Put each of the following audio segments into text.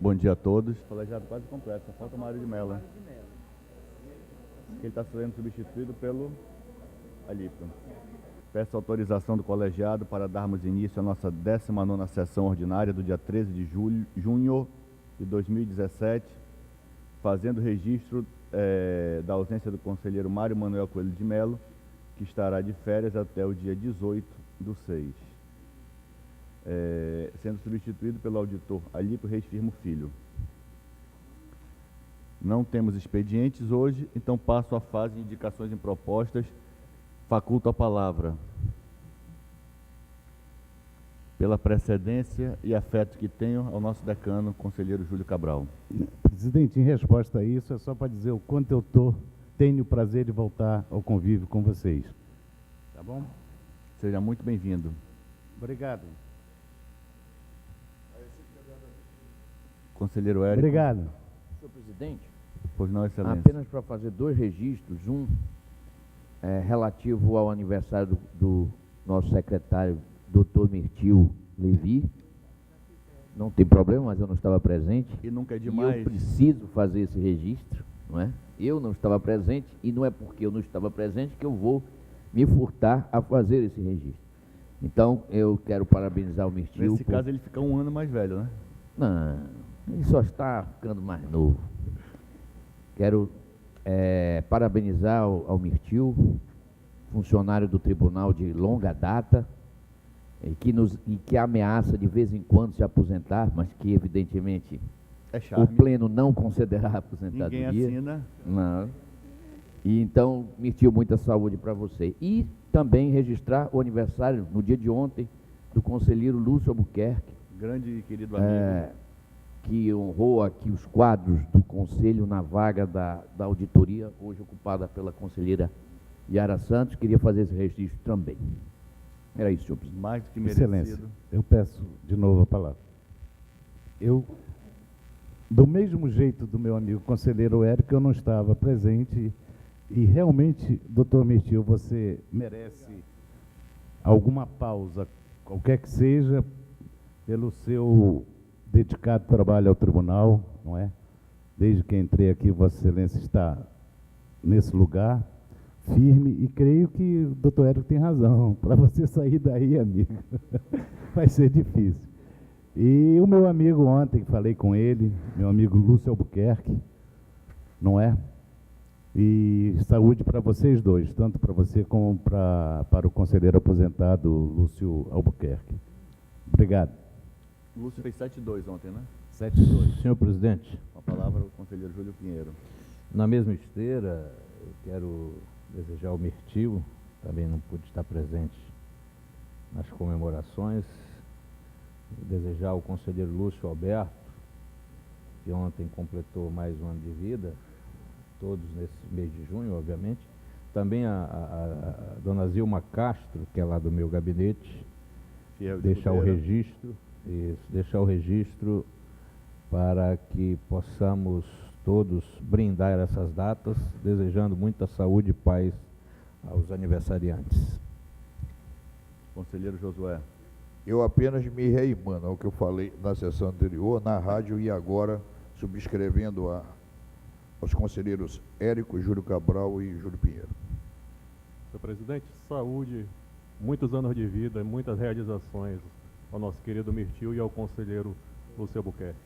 bom dia a todos. O colegiado quase completo, só falta o Mário de Mello. Ele está sendo substituído pelo Alípio. Peço autorização do colegiado para darmos início à nossa 19ª sessão ordinária do dia 13 de junho de 2017, fazendo registro da ausência do conselheiro Mário Manuel Coelho de Mello, que estará de férias até o dia 18/6. Sendo substituído pelo auditor Alípio Reis Firmo Filho. Não temos expedientes hoje, então passo à fase de indicações e propostas. Faculto a palavra, pela precedência e afeto que tenho, ao nosso decano, conselheiro Júlio Cabral. Presidente, em resposta a isso, é só para dizer o quanto eu tenho o prazer de voltar ao convívio com vocês. Tá bom? Seja muito bem-vindo. Obrigado. Conselheiro Érico. Obrigado. Senhor presidente, Pois não, excelência. apenas para fazer 2 registros, relativo ao aniversário do nosso secretário, Dr. Mirtil Levi. Não tem problema, mas eu não estava presente. E nunca é E demais. eu preciso fazer esse registro, não é? Eu não estava presente e não é porque eu não estava presente que eu vou me furtar a fazer esse registro. Então, eu quero parabenizar o Mirtil. Nesse caso, ele fica um ano mais velho, né? Não, ele só está ficando mais novo. Quero parabenizar ao Mirtil, funcionário do tribunal de longa data, e que ameaça de vez em quando se aposentar, mas que evidentemente É o charme. pleno não concederá a aposentadoria. Ninguém assina. Não. E então, Mirtil, muita saúde para você. E também registrar o aniversário, no dia de ontem, do conselheiro Lúcio Albuquerque, Grande e querido amigo. que honrou aqui os quadros do Conselho na vaga da auditoria, hoje ocupada pela conselheira Yara Santos. Queria fazer esse registro também. Era isso, senhor presidente. Mais do que merecido. Excelência, eu peço de novo a palavra. Eu, do mesmo jeito do meu amigo conselheiro Érico, eu não estava presente e realmente, doutor Mirtil, você merece alguma pausa, qualquer que seja, pelo seu dedicado trabalho ao tribunal, não é? Desde que entrei aqui, Vossa Excelência está nesse lugar, firme, e creio que o doutor Érico tem razão. Para você sair daí, amigo, vai ser difícil. E o meu amigo ontem, que falei com ele, meu amigo Lúcio Albuquerque, não é? E saúde para vocês dois, tanto para você como para o conselheiro aposentado Lúcio Albuquerque. Obrigado. Lúcio fez 7-2 ontem, né? 7-2. Senhor presidente, Com a palavra, o conselheiro Júlio Pinheiro. na mesma esteira, eu quero desejar ao Mirtil, também não pude estar presente nas comemorações, desejar ao conselheiro Lúcio Alberto, que ontem completou mais um ano de vida, todos nesse mês de junho, obviamente, também a dona Zilma Castro, que é lá do meu gabinete, Fiel deixar o escudeira. registro, deixar o registro para que possamos todos brindar essas datas, desejando muita saúde e paz aos aniversariantes. Conselheiro Josué. Eu apenas me reimando ao que eu falei na sessão anterior, na rádio, e agora subscrevendo aos conselheiros Érico, Júlio Cabral e Júlio Pinheiro. Senhor presidente, saúde, muitos anos de vida, muitas realizações ao nosso querido Mirtil e ao conselheiro Lúcio Albuquerque.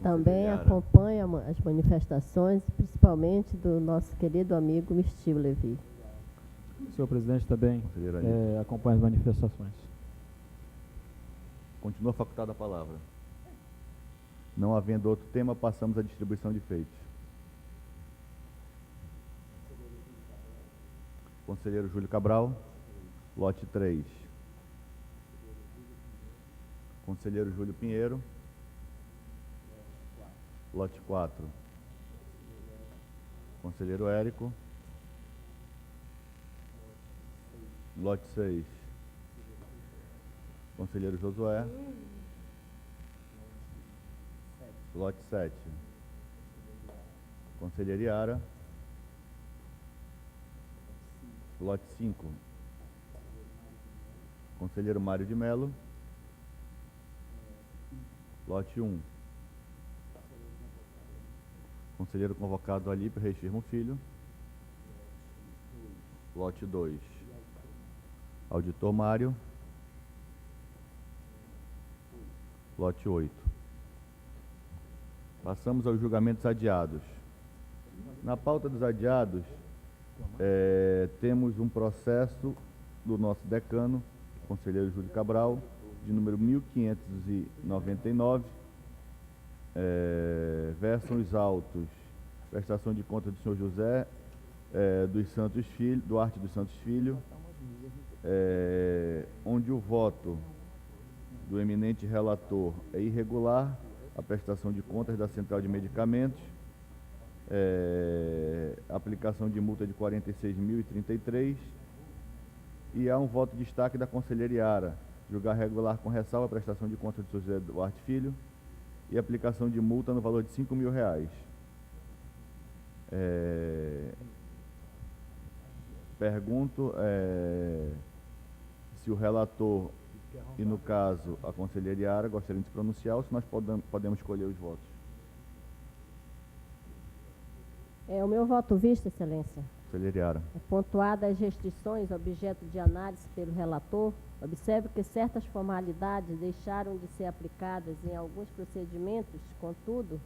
Também Yara. acompanha as manifestações, principalmente do nosso querido amigo Mirtil Levi. Senhor presidente, também Conselheiro Alípio. acompanha as manifestações. Continua facultada a palavra. Não havendo outro tema, passamos à distribuição de feitos. Conselheiro Júlio Cabral, lote 3. Conselheiro Júlio Pinheiro, lote 4. Conselheiro Érico, lote 6. Conselheiro Josué, lote 7. Conselheiro Yara, lote 5. Conselheiro Mário de Mello, lote 1. Conselheiro convocado Alípio Reis Firmo Filho. Lote 2. Auditor Mário. Lote 8. Passamos aos julgamentos adiados. Na pauta dos adiados, temos um processo do nosso decano, conselheiro Júlio Cabral, de número 1599, versam os autos, prestação de conta do senhor José dos Santos Filho, Duarte dos Santos Filho, onde o voto do eminente relator é irregular, a prestação de contas da Central de Medicamentos, aplicação de multa de 46.033, e há um voto de destaque da conselheira Iara, julgar regular com ressalva a prestação de contas do José Duarte Filho e aplicação de multa no valor de R$5.000. Pergunto se o relator e, no caso, a conselheira Iara gostariam de se pronunciar ou se nós podemos escolher os votos. O meu voto visto, excelência. Conselheira Iara. Pontuadas as restrições objeto de análise pelo relator, observo que certas formalidades deixaram de ser aplicadas em alguns procedimentos, contudo,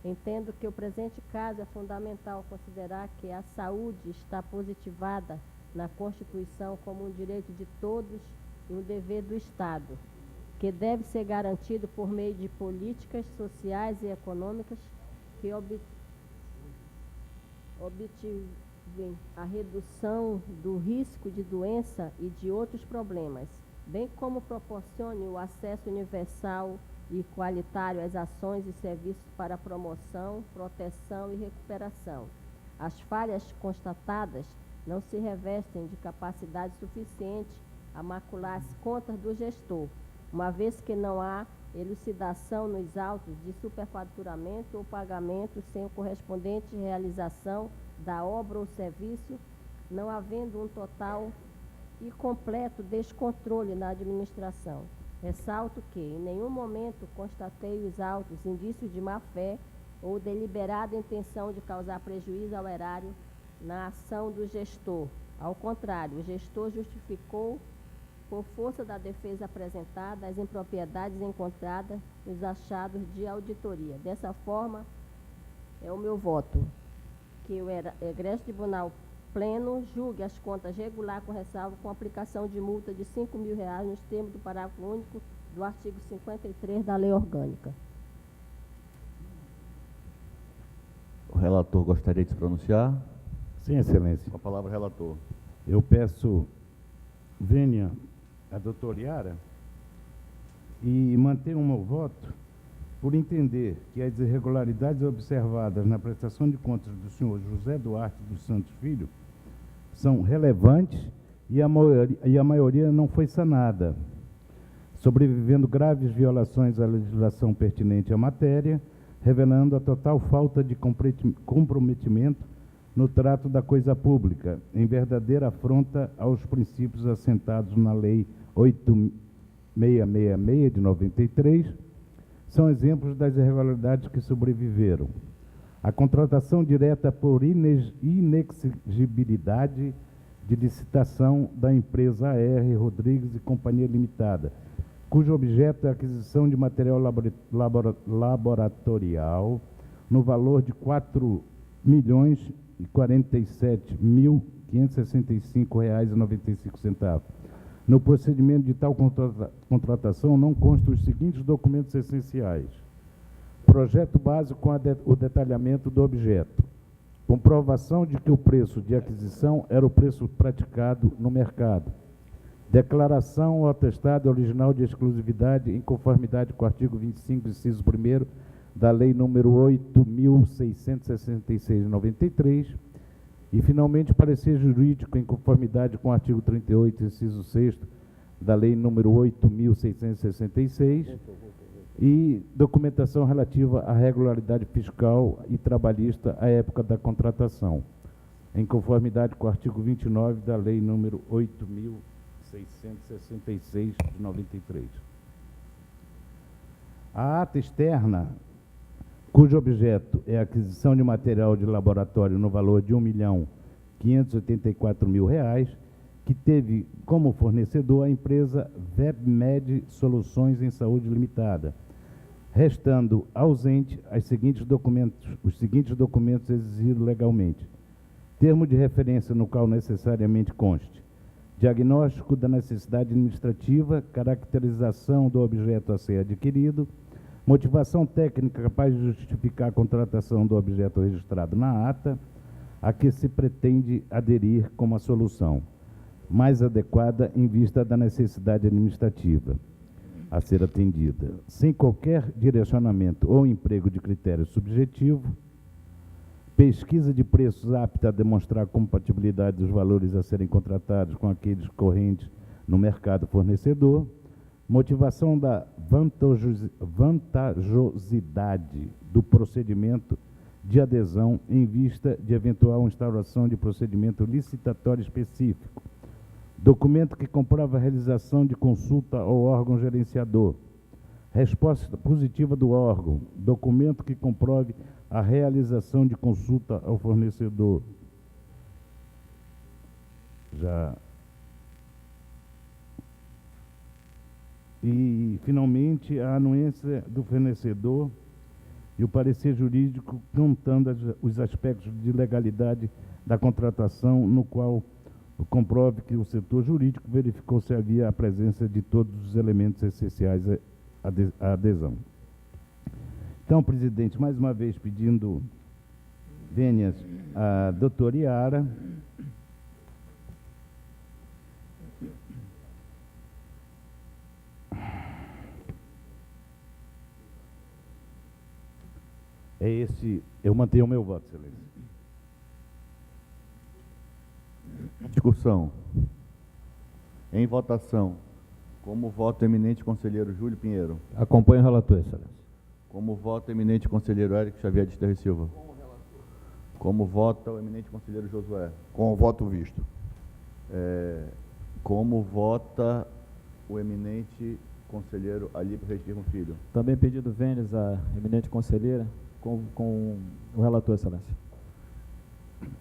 entendo que o presente caso é fundamental considerar que a saúde está positivada na Constituição como um direito de todos e um dever do Estado, que deve ser garantido por meio de políticas sociais e econômicas que obtivem a redução do risco de doença e de outros problemas, bem como proporcione o acesso universal e igualitário às ações e serviços para promoção, proteção e recuperação. As falhas constatadas não se revestem de capacidade suficiente a macular as contas do gestor, uma vez que não há elucidação nos autos de superfaturamento ou pagamento sem o correspondente realização da obra ou serviço, não havendo um total e completo descontrole na administração. Ressalto que, em nenhum momento, constatei os autos indícios de má-fé ou deliberada intenção de causar prejuízo ao erário na ação do gestor. Ao contrário, o gestor justificou, por força da defesa apresentada, as impropriedades encontradas nos achados de auditoria. Dessa forma, é o meu voto, que o Egresso Tribunal Pleno julgue as contas regular com ressalva com aplicação de multa de R$5.000 nos termos do parágrafo único do artigo 53 da Lei Orgânica. O relator gostaria de se pronunciar? Sim, excelência. Com a palavra, relator. Eu peço vênia a doutora Iara e mantenho o meu voto por entender que as irregularidades observadas na prestação de contas do senhor José Duarte dos Santos Filho são relevantes e a maioria não foi sanada, sobrevivendo graves violações à legislação pertinente à matéria, revelando a total falta de comprometimento no trato da coisa pública, em verdadeira afronta aos princípios assentados na Lei 8666 de 93, são exemplos das irregularidades que sobreviveram. A contratação direta por inexigibilidade de licitação da empresa AR Rodrigues e Companhia Limitada, cujo objeto é a aquisição de material laboratorial no valor de R$4.047.565,95. No procedimento de tal contratação não constam os seguintes documentos essenciais: projeto básico com o detalhamento do objeto, comprovação de que o preço de aquisição era o preço praticado no mercado, declaração ou atestado original de exclusividade em conformidade com o artigo 25, inciso 1º da Lei nº 8.666 de 93, e, finalmente, parecer jurídico em conformidade com o artigo 38, inciso 6º da Lei nº 8.666, e documentação relativa à regularidade fiscal e trabalhista à época da contratação, em conformidade com o artigo 29 da Lei nº 8.666 de 93. A ata externa cujo objeto é a aquisição de material de laboratório no valor de R$ 1.584.000, que teve como fornecedor a empresa VebMed Soluções em Saúde Limitada, restando ausente os seguintes documentos exigidos legalmente. Termo de referência no qual necessariamente conste: diagnóstico da necessidade administrativa, caracterização do objeto a ser adquirido, motivação técnica capaz de justificar a contratação do objeto registrado na ata, a que se pretende aderir como a solução mais adequada em vista da necessidade administrativa a ser atendida, sem qualquer direcionamento ou emprego de critério subjetivo, pesquisa de preços apta a demonstrar a compatibilidade dos valores a serem contratados com aqueles correntes no mercado fornecedor, motivação da vantajosidade do procedimento de adesão em vista de eventual instauração de procedimento licitatório específico, documento que comprova a realização de consulta ao órgão gerenciador, resposta positiva do órgão, documento que comprove a realização de consulta ao fornecedor. E, finalmente, a anuência do fornecedor e o parecer jurídico contando os aspectos de legalidade da contratação, no qual comprove que o setor jurídico verificou se havia a presença de todos os elementos essenciais à adesão. Então, presidente, mais uma vez pedindo vênias à doutora Iara. Eu mantenho o meu voto, excelência. Discussão. Em votação. Como voto o eminente conselheiro Júlio Pinheiro. Acompanho o relator, excelência. Como voto o eminente conselheiro Érico Xavier de Terra e Silva. Como vota o eminente conselheiro Josué. Com o voto visto. Como vota o eminente conselheiro Alípio Reis Firmo Filho. Também pedido vênias à eminente conselheira com o relator, excelência.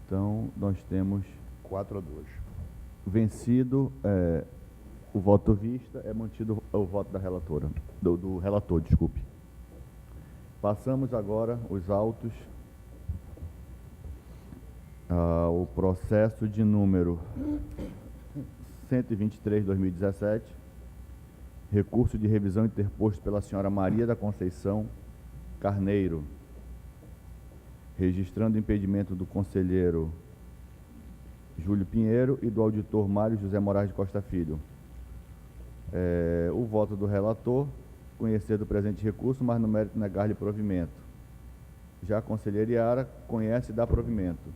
Então, nós temos 4-2. vencido o voto vista, é mantido o voto da relatora, do relator, desculpe. Passamos agora os autos ao processo de número 123/2017, recurso de revisão interposto pela senhora Maria da Conceição Carneiro, registrando o impedimento do conselheiro Júlio Pinheiro e do auditor Mário José Moraes de Costa Filho. O voto do relator, conhecer do presente recurso, mas no mérito negar-lhe provimento. Já a conselheira Iara conhece e dá provimento.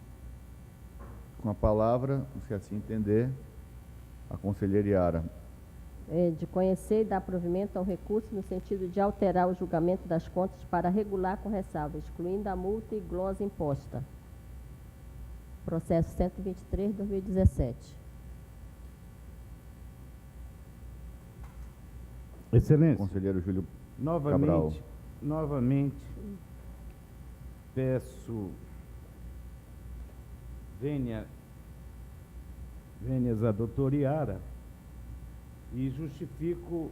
Com a palavra, se assim entender, a conselheira Iara. De conhecer e dar provimento ao recurso no sentido de alterar o julgamento das contas para regular com ressalva, excluindo a multa e glosa imposta. Processo 123/2017. Excelência. Conselheiro Júlio Cabral. Novamente, peço vênias à doutora Iara e justifico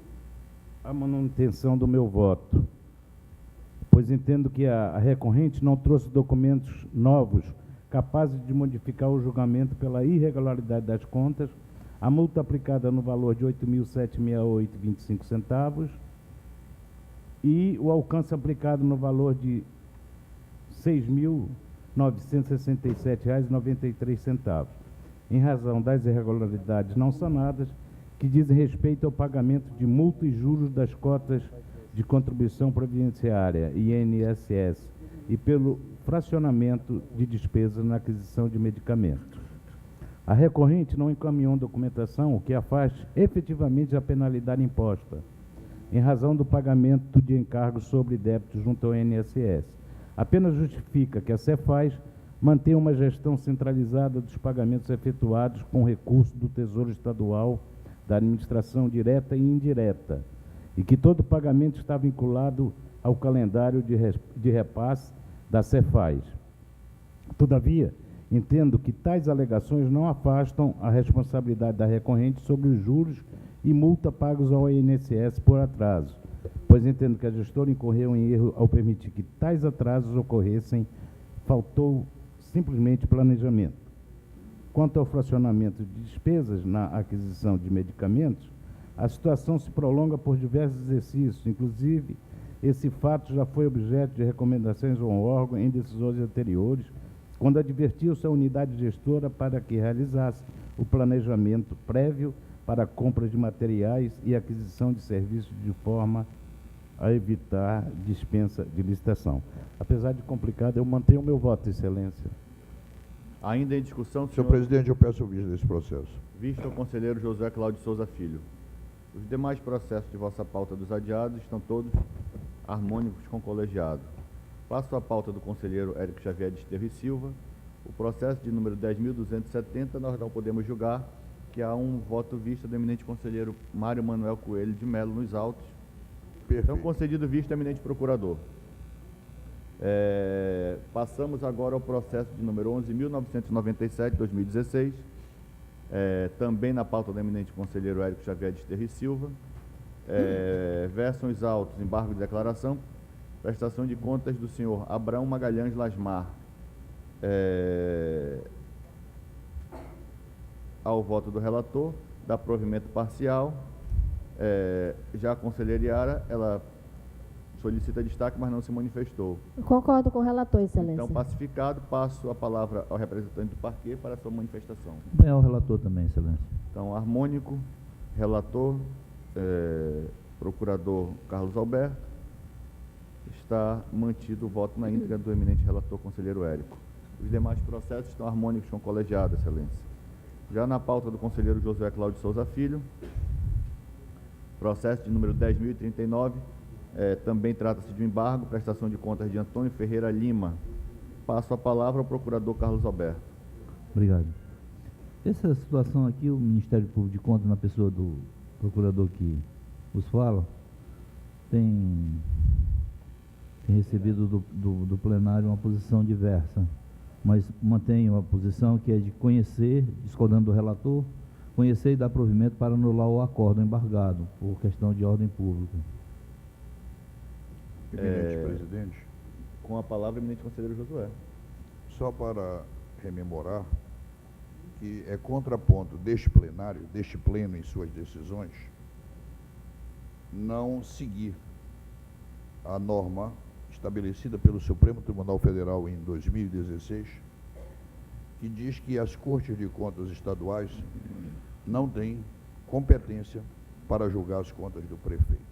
a manutenção do meu voto, pois entendo que a recorrente não trouxe documentos novos capazes de modificar o julgamento pela irregularidade das contas, a multa aplicada no valor de R$ 8.768,25 e o alcance aplicado no valor de R$ 6.967,93, em razão das irregularidades não sanadas que dizem respeito ao pagamento de multa e juros das cotas de contribuição previdenciária, INSS, e pelo fracionamento de despesas na aquisição de medicamentos. A recorrente não encaminhou documentação que afaste efetivamente a penalidade imposta, em razão do pagamento de encargos sobre débitos junto ao INSS. Apenas justifica que a Cefaz mantém uma gestão centralizada dos pagamentos efetuados com recurso do Tesouro Estadual, da administração direta e indireta, e que todo pagamento está vinculado ao calendário de repasse da Cefaz. Todavia, entendo que tais alegações não afastam a responsabilidade da recorrente sobre os juros e multa pagos ao INSS por atraso, pois entendo que a gestora incorreu em erro ao permitir que tais atrasos ocorressem, faltou simplesmente planejamento. Quanto ao fracionamento de despesas na aquisição de medicamentos, a situação se prolonga por diversos exercícios, inclusive esse fato já foi objeto de recomendações ao órgão em decisões anteriores, quando advertiu-se a unidade gestora para que realizasse o planejamento prévio para a compra de materiais e aquisição de serviços de forma a evitar dispensa de licitação. Apesar de complicado, eu mantenho o meu voto, Excelência. Ainda em discussão, Senhor presidente, eu peço o vício desse processo. Visto ao conselheiro José Cláudio Souza Filho. Os demais processos de vossa pauta dos adiados estão todos harmônicos com o colegiado. Passo a pauta do conselheiro Érico Xavier de Esteves e Silva. O processo de número 10.270, nós não podemos julgar que há um voto vista do eminente conselheiro Mário Manuel Coelho de Melo nos autos. Perfeito. Então, concedido vista, eminente procurador. Passamos agora ao processo de número 11.997, 2016, também na pauta do eminente conselheiro Érico Xavier de Esteves e Silva. Versam os autos, embargo de declaração, prestação de contas do senhor Abraão Magalhães Lasmar, ao voto do relator, dá provimento parcial. Já a conselheira Yara, ela solicita destaque, mas não se manifestou. Eu concordo com o relator, Excelência. Então, pacificado, passo a palavra ao representante do parquê para a sua manifestação. Bem, ao relator também, Excelência. Então, harmônico, relator, procurador Carlos Alberto, está mantido o voto na íntegra do eminente relator conselheiro Érico. Os demais processos estão harmônicos com o colegiado, Excelência. Já na pauta do conselheiro José Cláudio Souza Filho, processo de número 10.039, também trata-se de um embargo, prestação de contas de Antônio Ferreira Lima. Passo a palavra ao procurador Carlos Alberto. Obrigado. Essa situação aqui, o Ministério Público de Contas, na pessoa do procurador que os fala, tem recebido do plenário uma posição diversa, mas mantém uma posição que é de conhecer, discordando do relator, conhecer e dar provimento para anular o acordo embargado, por questão de ordem pública. Eminente presidente, Com a palavra, eminente conselheiro Josué. só para rememorar que é contraponto deste plenário, deste pleno em suas decisões, não seguir a norma estabelecida pelo Supremo Tribunal Federal em 2016, que diz que as Cortes de Contas estaduais não têm competência para julgar as contas do prefeito.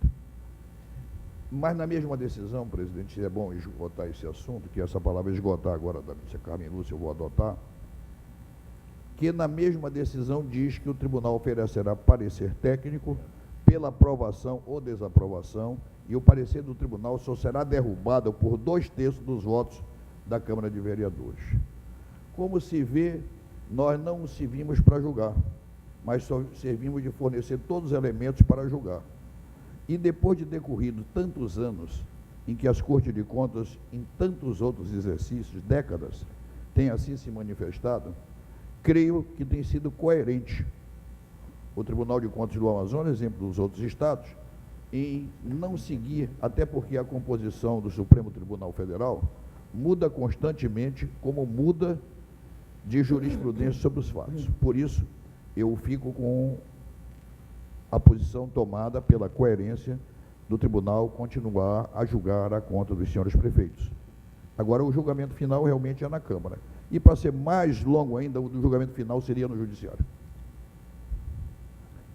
Mas na mesma decisão, presidente, é bom esgotar esse assunto, que essa palavra esgotar agora da ministra Carmen Lúcia eu vou adotar, que na mesma decisão diz que o tribunal oferecerá parecer técnico pela aprovação ou desaprovação, e o parecer do tribunal só será derrubado por 2/3 dos votos da Câmara de Vereadores. Como se vê, nós não servimos para julgar, mas só servimos de fornecer todos os elementos para julgar. E depois de decorrido tantos anos, em que as Cortes de Contas, em tantos outros exercícios, décadas, têm assim se manifestado, creio que tem sido coerente o Tribunal de Contas do Amazonas, exemplo dos outros estados, em não seguir, até porque a composição do Supremo Tribunal Federal muda constantemente, como muda de jurisprudência sobre os fatos. Por isso, eu fico com a posição tomada pela coerência do tribunal continuar a julgar a conta dos senhores prefeitos. Agora, o julgamento final realmente é na Câmara. E, para ser mais longo ainda, o julgamento final seria no Judiciário.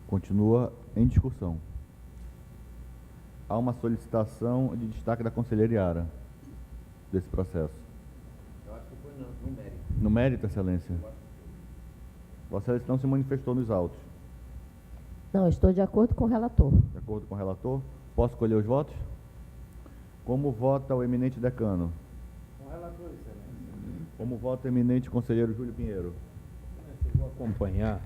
Continua em discussão. Há uma solicitação de destaque da conselheira Yara desse processo. Eu acho que foi no mérito. No mérito, Excelência. Vossa Excelência não se manifestou nos autos. Não, estou de acordo com o relator. De acordo com o relator, posso colher os votos? Como vota o eminente decano? Com o relator, Excelência. Como vota o eminente conselheiro Júlio Pinheiro? Eu vou acompanhar,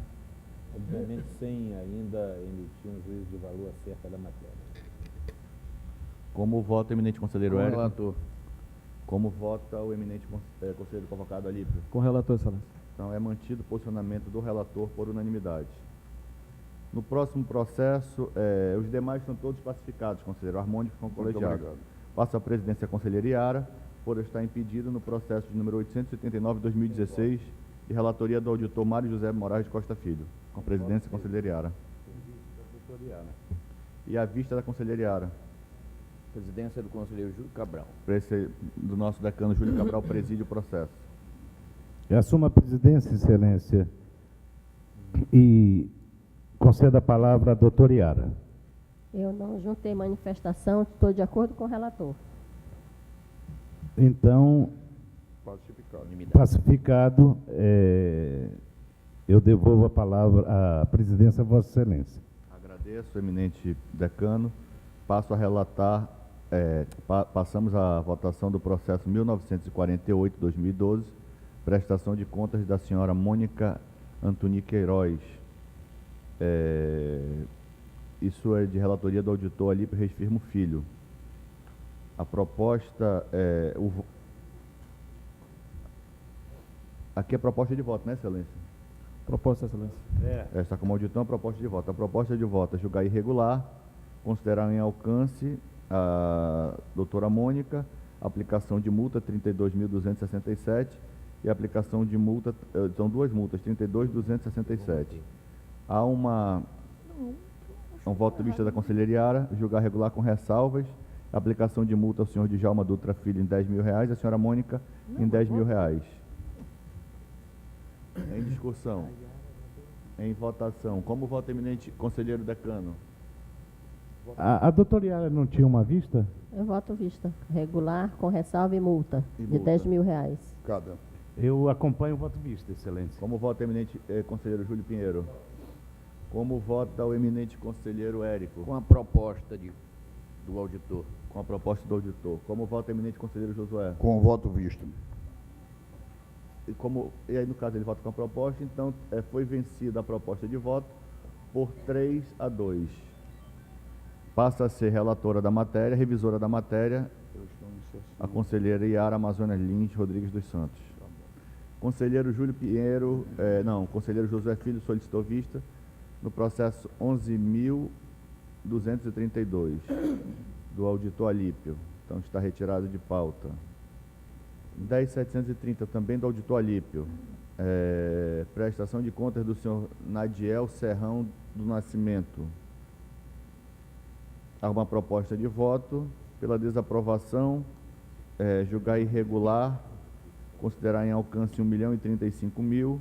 obviamente sem ainda emitir um juízo de valor acerca da matéria. Como vota o eminente conselheiro Com o Érico? relator. Como vota o eminente conselheiro convocado Alípio? Com o relator, excelência. Então, é mantido o posicionamento do relator por unanimidade. No próximo processo, os demais são todos pacificados, conselheiro harmônico com colegiado. obrigado. Passo a presidência à conselheira Iara, por estar impedido no processo de número 889/2016, de relatoria do auditor Mário José Moraes de Costa Filho. Com presidência à conselheira Iara. E a vista da conselheira Iara. Presidência do conselheiro Júlio Cabral. Do nosso decano Júlio Cabral preside o processo. Eu assumo a presidência, excelência, e concedo a palavra à doutora Iara. Eu não juntei manifestação, estou de acordo com o relator. Então, Pacificado. pacificado, eu devolvo a palavra à presidência a Vossa Excelência. Agradeço, eminente decano. Passo a relatar, passamos à votação do processo 1948-2012, prestação de contas da senhora Mônica Antoni Queiroz. Isso é de relatoria do auditor Alípio Reis Firmo Filho. A proposta aqui é proposta de voto, né, excelência? Proposta, excelência. Está como auditor a proposta de voto. A proposta de voto é julgar irregular, considerar em alcance a doutora Mônica, aplicação de multa 32.267 e aplicação de multa, são duas multas, 32.267. Há um voto de vista da conselheira Iara, julgar regular com ressalvas, aplicação de multa ao senhor Djalma Dutra Filho em R$10.000 e a senhora Mônica em R$10.000. Em discussão. Em votação. Como vota o eminente conselheiro decano? A doutora Iara não tinha uma vista? Eu voto vista. Regular, com ressalva e multa, E de multa. R$10.000. Cada. Eu acompanho o voto vista, excelência. Como vota o eminente conselheiro Júlio Pinheiro? Como vota o eminente conselheiro Érico? Com a proposta do auditor. Com a proposta do auditor. Como vota o eminente conselheiro Josué? Com o voto visto. E aí, no caso, ele vota com a proposta, então foi vencida a proposta de voto por 3-2. Passa a ser relatora da matéria, revisora da matéria, a conselheira Iara Amazonas Lins Rodrigues dos Santos. Conselheiro Júlio Pinheiro, conselheiro Josué Filho solicitou vista no processo 11.232 do auditor Alípio. Então está retirado de pauta. 10.730 também do auditor Alípio. Prestação de contas do senhor Nadiel Serrão do Nascimento. Há uma proposta de voto pela desaprovação, julgar irregular, considerar em alcance R$1.035.000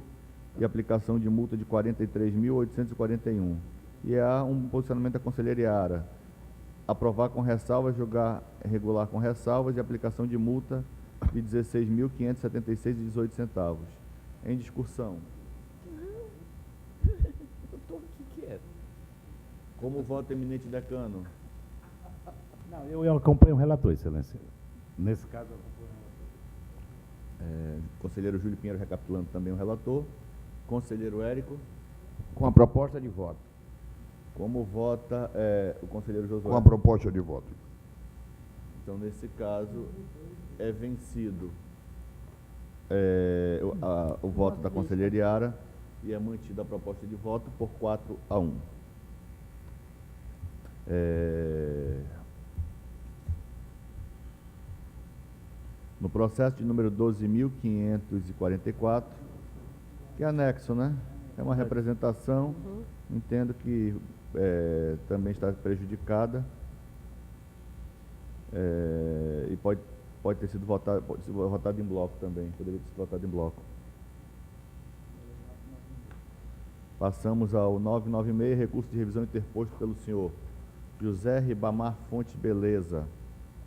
e aplicação de multa de R$43.841. E há um posicionamento da conselheira Iara. Aprovar com ressalvas, julgar regular com ressalvas e aplicação de multa de R$16.576,18. Em discussão. Eu estou aqui quieto. Como vota o eminente decano? Não, eu acompanho o relator, excelência. Nesse caso, eu acompanho o relator. Conselheiro Júlio Pinheiro recapitulando também o relator. Conselheiro Érico. Com a proposta de voto. Como vota o conselheiro Josué? Com a proposta de voto. Então, nesse caso, é vencido o voto da conselheira Iara e é mantida a proposta de voto por 4-1. No processo de número 12.544, que é anexo, né? É uma representação, entendo que também está prejudicada e pode ter sido votado em bloco também, poderia ter sido votado em bloco. Passamos ao 996, recurso de revisão interposto pelo senhor José Ribamar Fontes Beleza.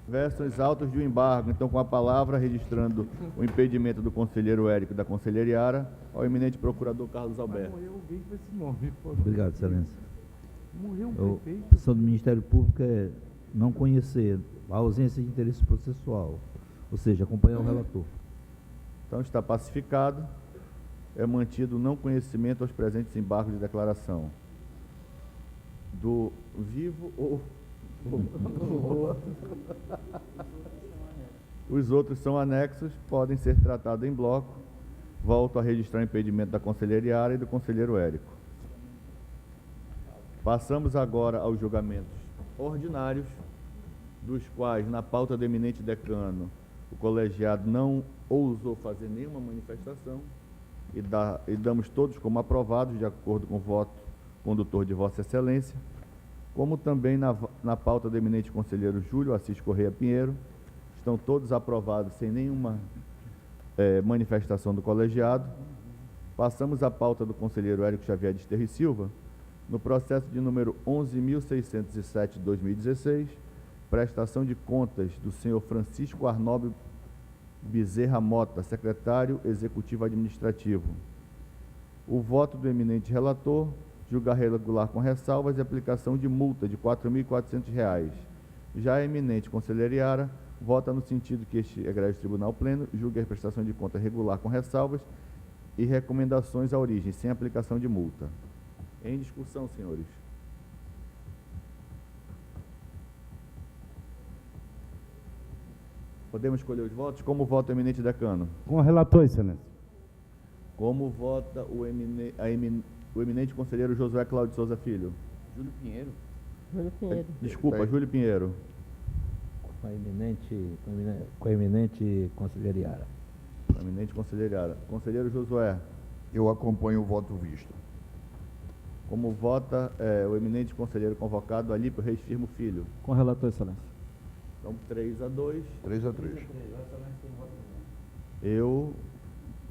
Versões autos de um embargo, então com a palavra, registrando o impedimento do conselheiro Érico e da conselheira Iara, ao eminente procurador Carlos Alberto. Morreu alguém com esse nome. Obrigado, excelência. Morreu um A prefeito. posição do Ministério Público é não conhecer a ausência de interesse processual, ou seja, acompanhar o relator. Então está pacificado, é mantido o não conhecimento aos presentes embargos de declaração do vivo ou Os outros são anexos, podem ser tratados em bloco. Volto a registrar o impedimento da conselheira Yara e do conselheiro Érico. Passamos agora aos julgamentos ordinários, dos quais, na pauta do eminente decano, o colegiado não ousou fazer nenhuma manifestação e damos todos como aprovados, de acordo com o voto condutor de Vossa Excelência, como também na pauta do eminente conselheiro Júlio Assis Correia Pinheiro, estão todos aprovados sem nenhuma manifestação do colegiado. Passamos à pauta do conselheiro Érico Xavier de Esterri Silva, no processo de número 11.607/2016, prestação de contas do senhor Francisco Arnóbio Bezerra Mota, secretário executivo administrativo. O voto do eminente relator, julgar regular com ressalvas e aplicação de multa de R$ 4.400. Já a eminente conselheira Yara vota no sentido que este egrégio tribunal pleno julgue a prestação de conta regular com ressalvas e recomendações à origem, sem aplicação de multa. Em discussão, senhores. Podemos escolher os votos? Como vota o eminente decano? Com o relator, excelência. Como vota o eminente conselheiro Josué Cláudio Souza Filho? Júlio Pinheiro. Júlio Pinheiro. Desculpa, Júlio Pinheiro. Com a eminente conselheira Yara. Eminente conselheiro Yara. Conselheiro Josué. Eu acompanho o voto visto. Como vota o eminente conselheiro convocado Alípio Reis Firmo Filho? Com o relator, excelência. Então, 3-2. 3-3. Eu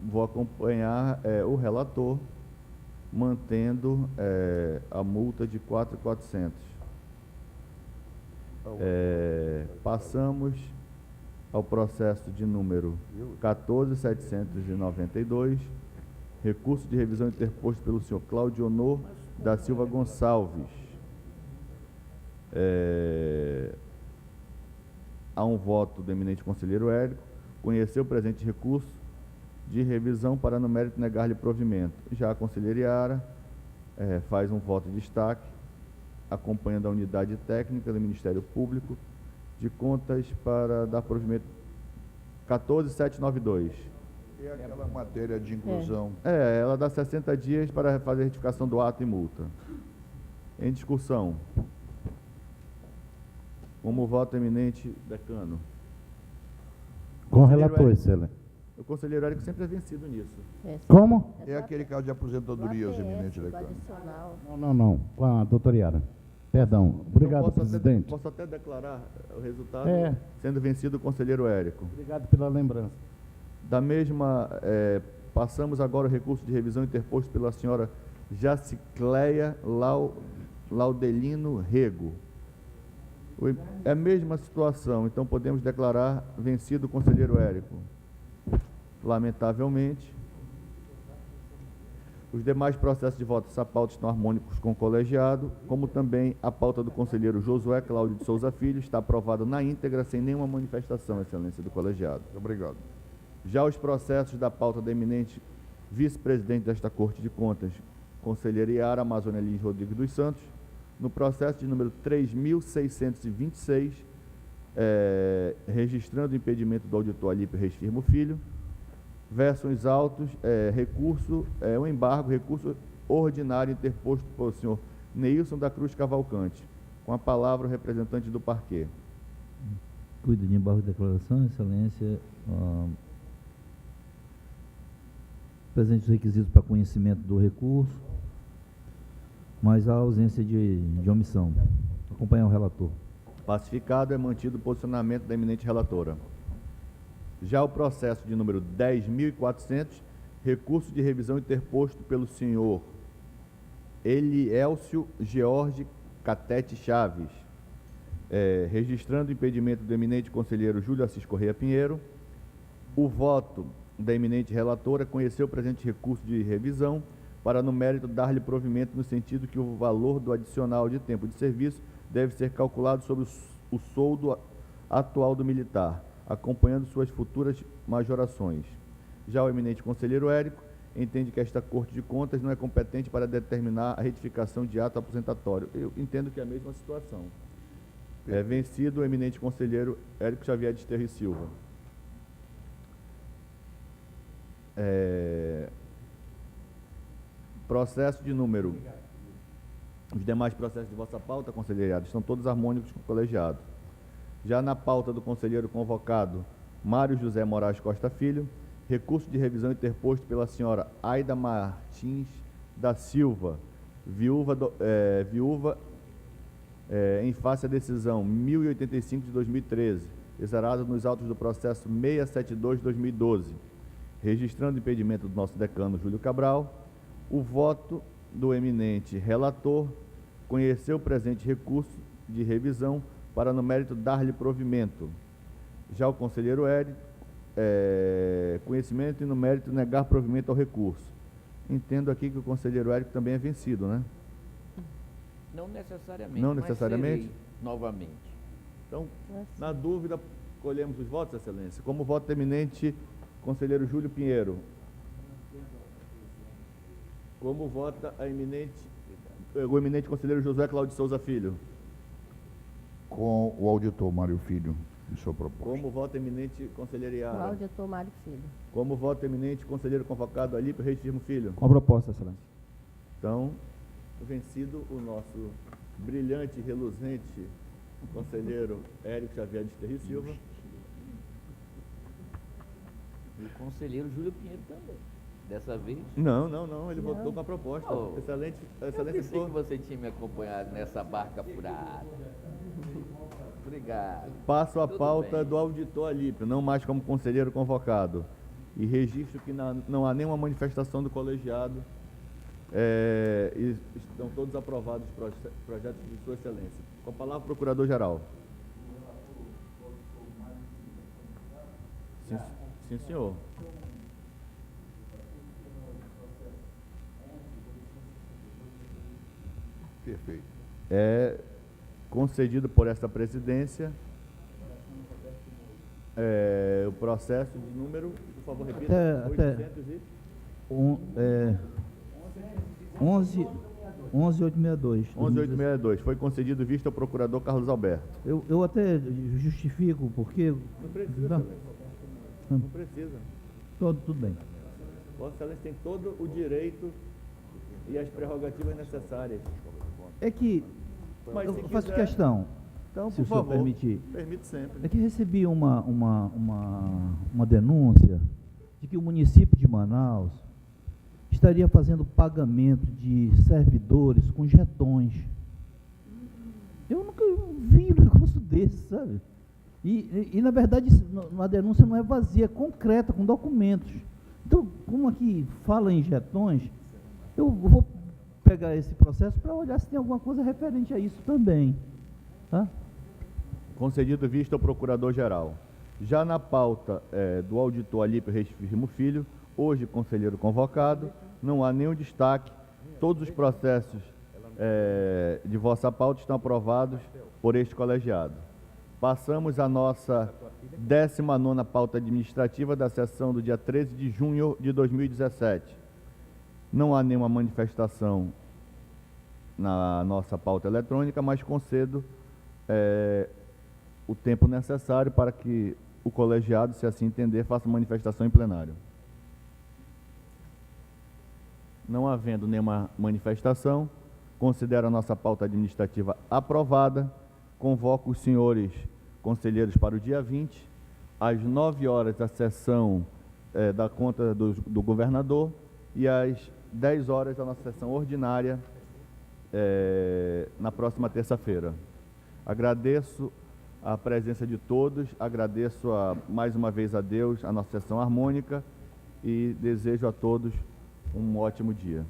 vou acompanhar o relator, mantendo a multa de R$ 4.400. Passamos ao processo de número 14.792, recurso de revisão interposto pelo senhor Cláudio Honor da Silva Gonçalves. Há um voto do eminente conselheiro Érico, conhecer o presente recurso de revisão para no mérito negar-lhe provimento. Já a conselheira Yara faz um voto de destaque, acompanhando a unidade técnica do Ministério Público de contas para dar provimento 14.792. É aquela matéria de inclusão. Ela dá 60 dias para fazer a retificação do ato e multa. Em discussão. Como voto eminente decano? Com o relator, excelência. O conselheiro Érico sempre é vencido nisso. Como? É aquele caso de aposentadorias, eminente decano. Não. Com a doutora Yara. Perdão. Obrigado, presidente. Posso até declarar o resultado, É. sendo vencido o conselheiro Érico. Obrigado pela lembrança. Da mesma, passamos agora o recurso de revisão interposto pela senhora Jacicleia Laudelino Rego. É a mesma situação, então podemos declarar vencido o conselheiro Érico. Lamentavelmente, os demais processos de voto dessa pauta estão harmônicos com o colegiado, como também a pauta do conselheiro Josué Cláudio de Souza Filho está aprovada na íntegra, sem nenhuma manifestação, excelência do colegiado. Obrigado. Já os processos da pauta da eminente vice-presidente desta Corte de Contas, conselheira Yara Amazônia Lins Rodrigues dos Santos, no processo de número 3.626, registrando o impedimento do auditor Alípio Reis Firmo Filho, versos os autos, um embargo, recurso ordinário interposto pelo senhor Neilson da Cruz Cavalcante. Com a palavra o representante do parquê. Cuida de embargo de declaração, excelência. Presente os requisitos para conhecimento do recurso, mas a ausência de omissão. Acompanhar o relator. Pacificado, é mantido o posicionamento da eminente relatora. Já o processo de número 10.400, recurso de revisão interposto pelo senhor Elielcio George Catete Chaves, registrando o impedimento do eminente conselheiro Júlio Assis Correia Pinheiro. O voto da eminente relatora conheceu o presente recurso de revisão para, no mérito, dar-lhe provimento no sentido que o valor do adicional de tempo de serviço deve ser calculado sobre o soldo atual do militar, acompanhando suas futuras majorações. Já o eminente conselheiro Érico entende que esta Corte de Contas não é competente para determinar a retificação de ato aposentatório. Eu entendo que é a mesma situação. É vencido o eminente conselheiro Érico Xavier de Sterro e Silva. Processo de número. Os demais processos de vossa pauta, conselheirado, estão todos harmônicos com o colegiado. Já na pauta do conselheiro convocado, Mário José Moraes Costa Filho, recurso de revisão interposto pela senhora Aida Martins da Silva, viúva em face à decisão 1085 de 2013, exarada nos autos do processo 672 de 2012, registrando o impedimento do nosso decano Júlio Cabral, o voto do eminente relator conhecer o presente recurso de revisão para, no mérito, dar-lhe provimento. Já o conselheiro Érico, conhecimento e, no mérito, negar provimento ao recurso. Entendo aqui que o conselheiro Érico também é vencido, né? Não necessariamente. Não necessariamente? Mas serei novamente. Então, na dúvida, colhemos os votos, excelência. Como voto eminente, conselheiro Júlio Pinheiro. Como vota o eminente conselheiro Josué Cláudio Souza Filho? Com o auditor Mário Filho, em sua proposta. Como vota eminente conselheiro O Iara? auditor Mário Filho. Como vota eminente conselheiro convocado Alípio Reis Firmo Filho? Com a proposta, excelência. Então, vencido o nosso brilhante e reluzente conselheiro Érico Xavier de Sterro e Silva. E o conselheiro Júlio Pinheiro também. Dessa vez. Não, ele votou com a proposta. Oh, Excelente, eu excelente pensei ficou. que você tinha me acompanhado nessa barca furada. Obrigado. Passo a Tudo pauta bem. do auditor Alípio, não mais como conselheiro convocado. E registro que não há nenhuma manifestação do colegiado. E estão todos aprovados os projetos de sua excelência. Com a palavra, procurador-geral. Sim, senhor. Perfeito. É concedido por esta presidência o processo de número, por favor, repita. Até 11.862. 11.862. Foi concedido vista ao procurador Carlos Alberto. Eu até justifico, porque... Não precisa, Não. excelência. Não precisa. Tudo bem. Vossa Excelência tem todo o direito e as prerrogativas necessárias. É que Mas eu se faço quiser, questão, Então, se por o senhor favor, permitir. permite sempre. É que recebi uma denúncia de que o município de Manaus estaria fazendo pagamento de servidores com jetões. Eu nunca vi um negócio desse, sabe? E na verdade, a denúncia não é vazia, é concreta, com documentos. Então, como aqui fala em jetões, eu vou pegar esse processo para olhar se tem alguma coisa referente a isso também. Tá? Concedido vista ao procurador-geral. Já na pauta do auditor Alípio Reis Firmo Filho, hoje conselheiro convocado, não há nenhum destaque. Todos os processos de vossa pauta estão aprovados por este colegiado. Passamos à nossa 19ª pauta administrativa da sessão do dia 13 de junho de 2017. Não há nenhuma manifestação na nossa pauta eletrônica, mas concedo o tempo necessário para que o colegiado, se assim entender, faça manifestação em plenário. Não havendo nenhuma manifestação, considero a nossa pauta administrativa aprovada. Convoco os senhores conselheiros para o dia 20, às 9 horas, a sessão da conta do governador e às 10 horas, a nossa sessão ordinária na próxima terça-feira. Agradeço a presença de todos, agradeço mais uma vez a Deus, a nossa sessão harmônica e desejo a todos um ótimo dia.